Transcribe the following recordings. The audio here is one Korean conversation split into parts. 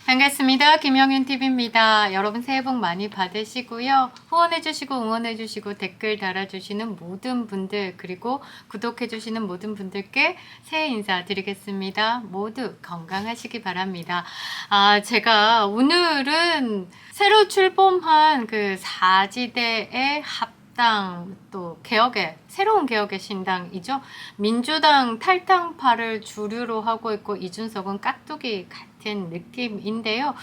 반갑습니다. 김영윤TV입니다. 여러분 새해 복 많이 받으시고요. 후원해주시고 응원해주시고 댓글 달아주시는 모든 분들, 그리고 구독해주시는 모든 분들께 새해 인사 드리겠습니다. 모두 건강하시기 바랍니다. 제가 오늘은 새로 출범한 그 4지대의 합당, 또 새로운 개혁의 신당이죠. 민주당 탈당파를 주류로 하고 있고 이준석은 깍두기 같은 느낌인데요.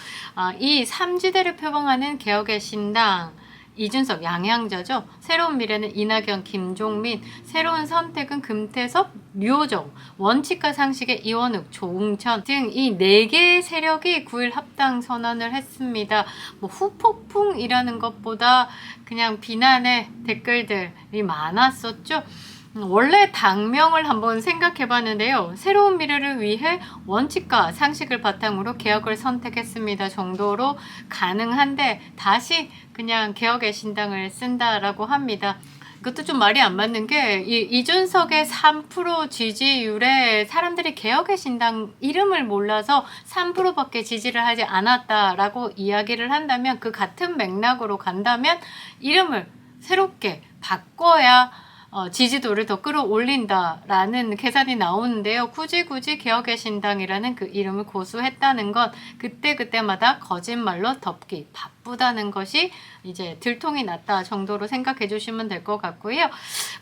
이 3지대를 표방하는 개혁의 신당, 이준석 양양자죠. 새로운 미래는 이낙연, 김종민, 새로운 선택은 금태섭, 류호정, 원칙과 상식의 이원욱, 조응천 등 이 4개의 세력이 9일 합당 선언을 했습니다. 뭐 후폭풍이라는 것보다 그냥 비난의 댓글들이 많았었죠. 원래 당명을 한번 생각해 봤는데요. 새로운 미래를 위해 원칙과 상식을 바탕으로 개혁을 선택했습니다 정도로 가능한데, 다시 그냥 개혁의 신당을 쓴다라고 합니다. 그것도 좀 말이 안 맞는 게, 이준석의 3% 지지율에 사람들이 개혁의 신당 이름을 몰라서 3%밖에 지지를 하지 않았다라고 이야기를 한다면, 그 같은 맥락으로 간다면 이름을 새롭게 바꿔야 지지도를 더 끌어올린다라는 계산이 나오는데요. 굳이 개혁의 신당이라는 그 이름을 고수했다는 것, 그때마다 거짓말로 덮기 바쁘다는 것이 이제 들통이 났다 정도로 생각해 주시면 될 것 같고요.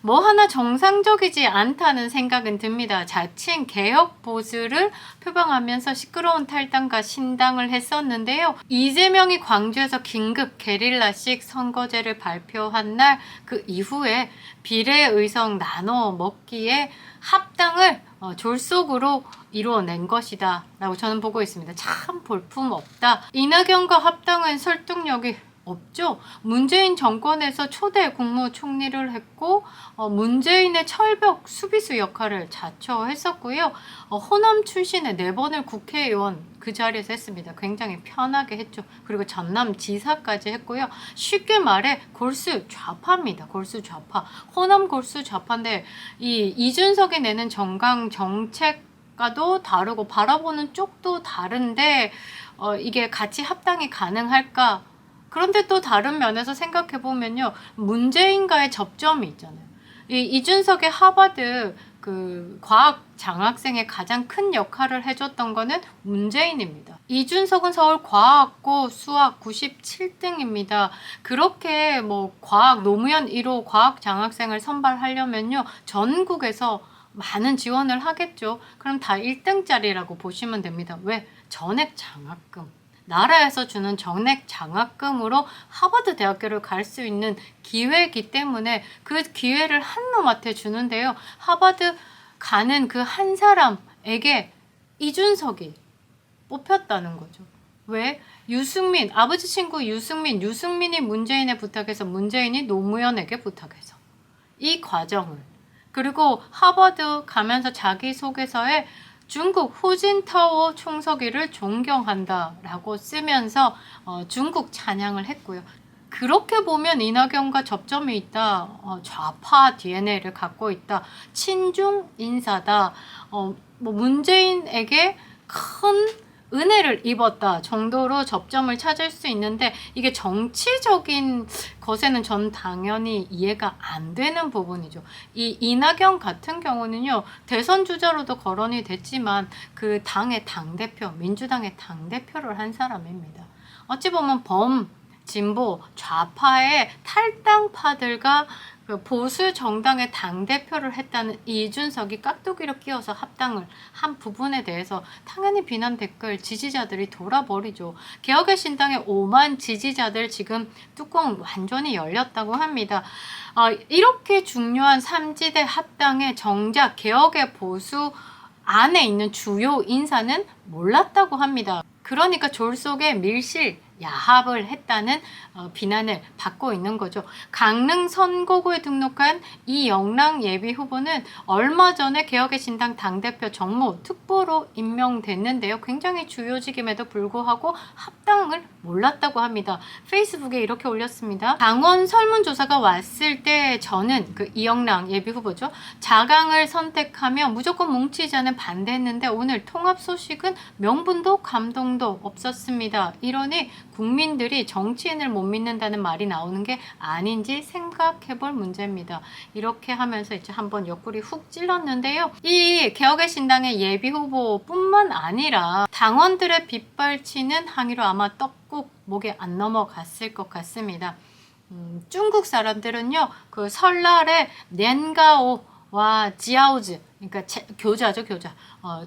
뭐 하나 정상적이지 않다는 생각은 듭니다. 자칭 개혁 보수를 표방하면서 시끄러운 탈당과 신당을 했었는데요. 이재명이 광주에서 긴급 게릴라식 선거제를 발표한 날, 그 이후에 비례의석 나눠 먹기에 합당을 졸속으로 이루어낸 것이다 라고 저는 보고 있습니다. 참 볼품없다. 이낙연과 합당은 설득력이 없죠. 문재인 정권에서 초대 국무총리를 했고, 문재인의 철벽 수비수 역할을 자처했었고요. 호남 출신의 4번을 국회의원 그 자리에서 했습니다. 굉장히 편하게 했죠. 그리고 전남지사까지 했고요. 쉽게 말해 골수 좌파입니다. 골수 좌파. 호남 골수 좌파인데, 이준석이 내는 정강 정책과도 다르고 바라보는 쪽도 다른데, 이게 같이 합당이 가능할까? 그런데 또 다른 면에서 생각해 보면요, 문재인과의 접점이 있잖아요. 이준석의 하버드 그 과학 장학생의 가장 큰 역할을 해줬던 거는 문재인입니다. 이준석은 서울 과학고 수학 97등입니다. 그렇게 뭐 과학 노무현 1호 과학 장학생을 선발하려면요, 전국에서 많은 지원을 하겠죠. 그럼 다 1등짜리라고 보시면 됩니다. 왜? 전액 장학금. 나라에서 주는 전액 장학금으로 하버드 대학교를 갈 수 있는 기회이기 때문에 그 기회를 한 놈한테 주는데요. 하버드 가는 그 한 사람에게 이준석이 뽑혔다는 거죠. 왜? 유승민, 아버지 친구 유승민이 문재인에 부탁해서 문재인이 노무현에게 부탁해서 이 과정을, 그리고 하버드 가면서 자기소개서에 중국 후진타오 총서기를 존경한다라고 쓰면서 중국 찬양을 했고요. 그렇게 보면 이낙연과 접점이 있다. 좌파 DNA를 갖고 있다. 친중 인사다. 뭐 문재인에게 큰 은혜를 입었다 정도로 접점을 찾을 수 있는데, 이게 정치적인 것에는 전 당연히 이해가 안 되는 부분이죠. 이 이낙연 같은 경우는요, 대선 주자로도 거론이 됐지만 그 당의 당대표, 민주당의 당대표를 한 사람입니다. 어찌 보면 진보 좌파의 탈당파들과 그 보수 정당의 당대표를 했다는 이준석이 깍두기로 끼워서 합당을 한 부분에 대해서 당연히 비난 댓글 지지자들이 돌아버리죠. 개혁의 신당의 5만 지지자들 지금 뚜껑 완전히 열렸다고 합니다. 이렇게 중요한 3지대 합당에 정작 개혁의 보수 안에 있는 주요 인사는 몰랐다고 합니다. 그러니까 졸속에 밀실 야합을 했다는 비난을 받고 있는 거죠. 강릉 선거구에 등록한 이영랑 예비후보는 얼마 전에 개혁의 신당 당대표 정무 특보로 임명됐는데요. 굉장히 주요직임에도 불구하고 합당을 몰랐다고 합니다. 페이스북에 이렇게 올렸습니다. 당원 설문조사가 왔을 때 저는 그 이영랑 예비후보죠. 자강을 선택하며 무조건 뭉치자는 반대했는데 오늘 통합 소식은 명분도 감동도 없었습니다. 이러니 국민들이 정치인을 못 믿는다는 말이 나오는 게 아닌지 생각해 볼 문제입니다. 이렇게 하면서 이제 한번 옆구리 훅 찔렀는데요. 이 개혁의 신당의 예비 후보뿐만 아니라 당원들의 빗발치는 항의로 아마 떡국 목에 안 넘어갔을 것 같습니다. 중국 사람들은요, 그 설날에 넨가오와 지아오즈, 그러니까 교자죠, 교자.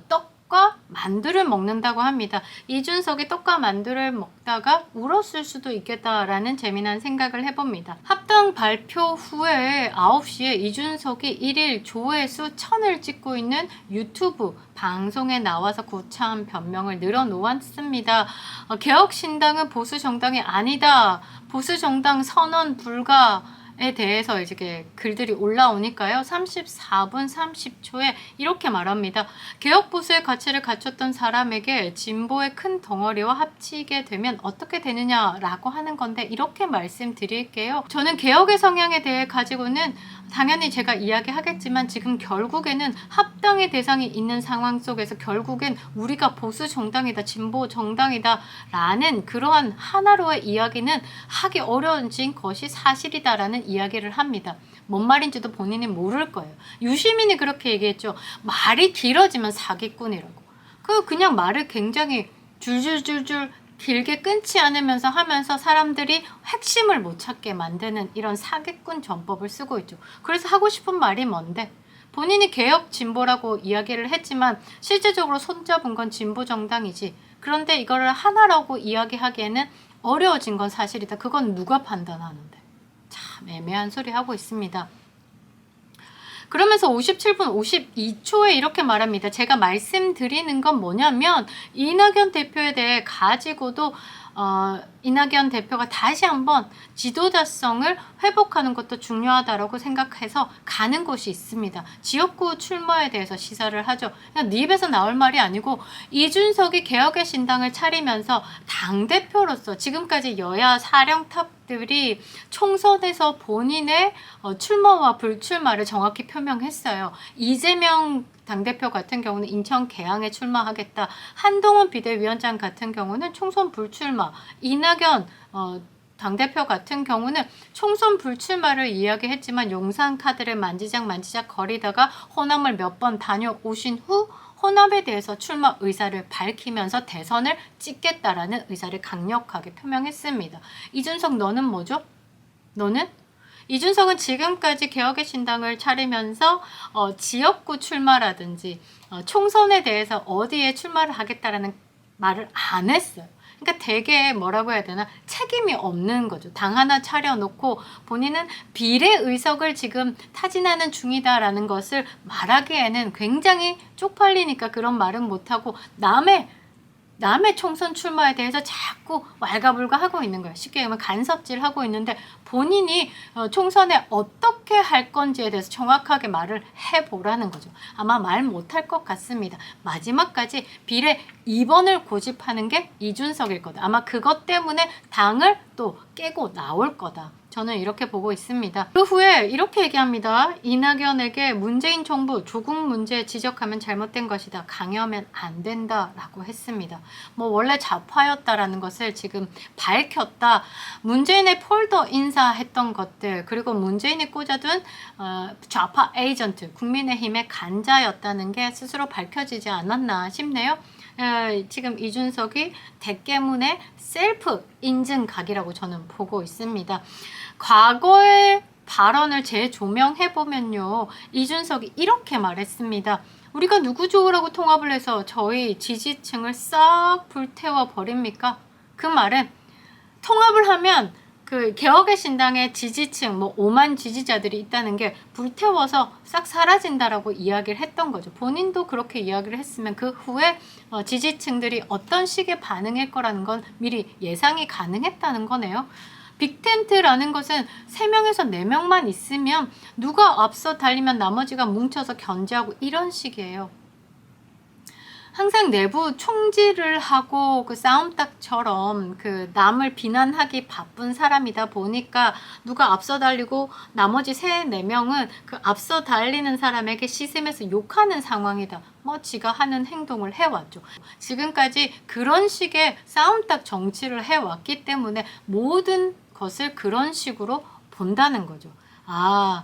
떡과 만두를 먹는다고 합니다. 이준석이 떡과 만두를 먹다가 울었을 수도 있겠다라는 재미난 생각을 해봅니다. 합당 발표 후에 9시에 이준석이 1일 조회수 1000을 찍고 있는 유튜브 방송에 나와서 구차한 변명을 늘어놓았습니다. 개혁신당은 보수정당이 아니다. 보수정당 선언 불가 에 대해서 이제 글들이 올라오니까요. 34분 30초에 이렇게 말합니다. 개혁 보수의 가치를 갖췄던 사람에게 진보의 큰 덩어리와 합치게 되면 어떻게 되느냐라고 하는 건데 이렇게 말씀드릴게요. 저는 개혁의 성향에 대해 가지고는 당연히 제가 이야기하겠지만 지금 결국에는 합당의 대상이 있는 상황 속에서 결국엔 우리가 보수 정당이다, 진보 정당이다 라는 그러한 하나로의 이야기는 하기 어려워진 것이 사실이다라는 이야기를 합니다. 뭔 말인지도 본인이 모를 거예요. 유시민이 그렇게 얘기했죠. 말이 길어지면 사기꾼이라고. 그냥 말을 굉장히 줄줄줄줄 길게 끊지 않으면서 하면서 사람들이 핵심을 못 찾게 만드는 이런 사기꾼 전법을 쓰고 있죠. 그래서 하고 싶은 말이 뭔데? 본인이 개혁 진보라고 이야기를 했지만 실제적으로 손잡은 건 진보 정당이지. 그런데 이거를 하나라고 이야기하기에는 어려워진 건 사실이다. 그건 누가 판단하는데? 참 애매한 소리 하고 있습니다. 그러면서 57분 52초에 이렇게 말합니다. 제가 말씀드리는 건 뭐냐면 이낙연 대표에 대해 가지고도 이낙연 대표가 다시 한번 지도자성을 회복하는 것도 중요하다고 생각해서 가는 곳이 있습니다. 지역구 출마에 대해서 시사를 하죠. 그냥 네 입에서 나올 말이 아니고 이준석이 개혁의 신당을 차리면서 당대표로서 지금까지 여야 사령탑들이 총선에서 본인의 출마와 불출마를 정확히 표명했어요. 이재명 당대표 같은 경우는 인천 계양에 출마하겠다. 한동훈 비대위원장 같은 경우는 총선 불출마. 이낙연 당대표 같은 경우는 총선 불출마를 이야기했지만 용산 카드를 만지작 거리다가 호남을 몇 번 다녀오신 후 호남에 대해서 출마 의사를 밝히면서 대선을 찍겠다라는 의사를 강력하게 표명했습니다. 이준석 너는 뭐죠? 너는? 이준석은 지금까지 개혁의 신당을 차리면서 지역구 출마라든지 총선에 대해서 어디에 출마를 하겠다라는 말을 안 했어요. 그러니까 되게 뭐라고 해야 되나 책임이 없는 거죠. 당 하나 차려놓고 본인은 비례의석을 지금 타진하는 중이다라는 것을 말하기에는 굉장히 쪽팔리니까 그런 말은 못하고 남의 총선 출마에 대해서 자꾸 왈가불가하고 있는 거예요. 쉽게 얘기하면 간섭질하고 있는데 본인이 총선에 어떻게 할 건지에 대해서 정확하게 말을 해보라는 거죠. 아마 말 못할 것 같습니다. 마지막까지 비례 2번을 고집하는 게 이준석일 거다. 아마 그것 때문에 당을 또 깨고 나올 거다. 저는 이렇게 보고 있습니다. 그 후에 이렇게 얘기합니다. 이낙연에게 문재인 정부 조국 문제 지적하면 잘못된 것이다. 강요하면 안 된다라고 했습니다. 원래 좌파였다라는 것을 지금 밝혔다. 문재인의 폴더 인사했던 것들 그리고 문재인이 꽂아둔 좌파 에이전트 국민의힘의 간자였다는 게 스스로 밝혀지지 않았나 싶네요. 지금 이준석이 대깨문의 셀프 인증 각이라고 저는 보고 있습니다. 과거의 발언을 재조명해보면요. 이준석이 이렇게 말했습니다. 우리가 누구 좋으라고 통합을 해서 저희 지지층을 싹 불태워 버립니까? 그 말은 통합을 하면 그 개혁의 신당의 지지층, 뭐 5만 지지자들이 있다는 게 불태워서 싹 사라진다라고 이야기를 했던 거죠. 본인도 그렇게 이야기를 했으면 그 후에 지지층들이 어떤 식의 반응일 거라는 건 미리 예상이 가능했다는 거네요. 빅텐트라는 것은 3명에서 4명만 있으면 누가 앞서 달리면 나머지가 뭉쳐서 견제하고 이런 식이에요. 항상 내부 총질을 하고 그 싸움닭처럼 그 남을 비난하기 바쁜 사람이다 보니까 누가 앞서 달리고 나머지 3, 4명은 그 앞서 달리는 사람에게 시샘해서 욕하는 상황이다. 뭐 지가 하는 행동을 해왔죠. 지금까지 그런 식의 싸움닭 정치를 해왔기 때문에 모든 것을 그런 식으로 본다는 거죠. 아,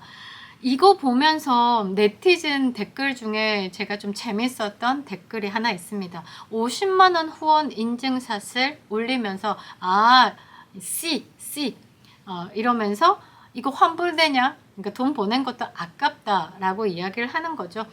이거 보면서 네티즌 댓글 중에 제가 좀 재밌었던 댓글이 하나 있습니다. 50만 원 후원 인증샷을 올리면서 C 이러면서 이거 환불되냐? 그러니까 돈 보낸 것도 아깝다라고 이야기를 하는 거죠.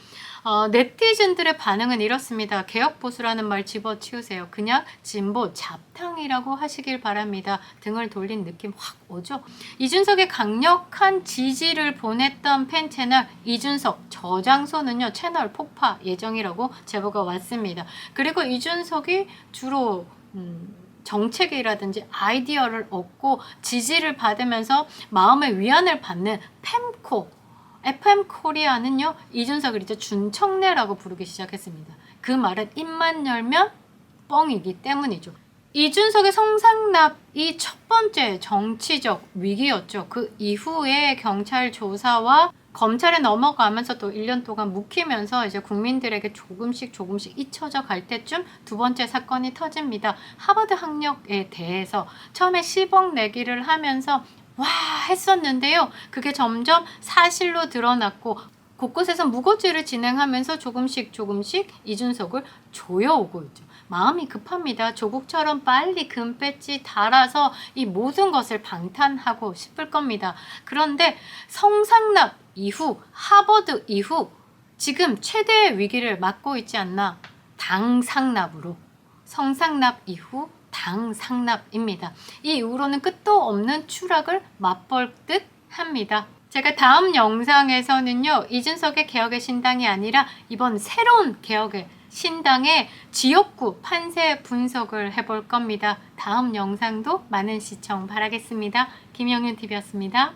네티즌들의 반응은 이렇습니다. 개혁보수라는 말 집어치우세요. 그냥 진보 잡탕이라고 하시길 바랍니다. 등을 돌린 느낌 확 오죠. 이준석의 강력한 지지를 보냈던 팬 채널 이준석 저장소는요 채널 폭파 예정이라고 제보가 왔습니다. 그리고 이준석이 주로 정책이라든지 아이디어를 얻고 지지를 받으면서 마음의 위안을 받는 팸코 FM 코리아는요 이준석을 이제 준청래라고 부르기 시작했습니다. 그 말은 입만 열면 뻥이기 때문이죠. 이준석의 성상납이 첫 번째 정치적 위기였죠. 그 이후에 경찰 조사와 검찰에 넘어가면서 또 1년 동안 묵히면서 이제 국민들에게 조금씩 잊혀져 갈 때쯤 두 번째 사건이 터집니다. 하버드 학력에 대해서 처음에 10억 내기를 하면서 와 했었는데요. 그게 점점 사실로 드러났고 곳곳에서 무고죄를 진행하면서 조금씩 이준석을 조여오고 있죠. 마음이 급합니다. 조국처럼 빨리 금배지 달아서 이 모든 것을 방탄하고 싶을 겁니다. 그런데 성상납 이후, 하버드 이후 지금 최대의 위기를 맞고 있지 않나? 당상납으로. 성상납 이후 당상납입니다. 이 이후로는 끝도 없는 추락을 맛볼 듯 합니다. 제가 다음 영상에서는요. 이준석의 개혁의 신당이 아니라 이번 새로운 개혁의 신당의 지역구 판세 분석을 해볼 겁니다. 다음 영상도 많은 시청 바라겠습니다. 김영윤TV였습니다.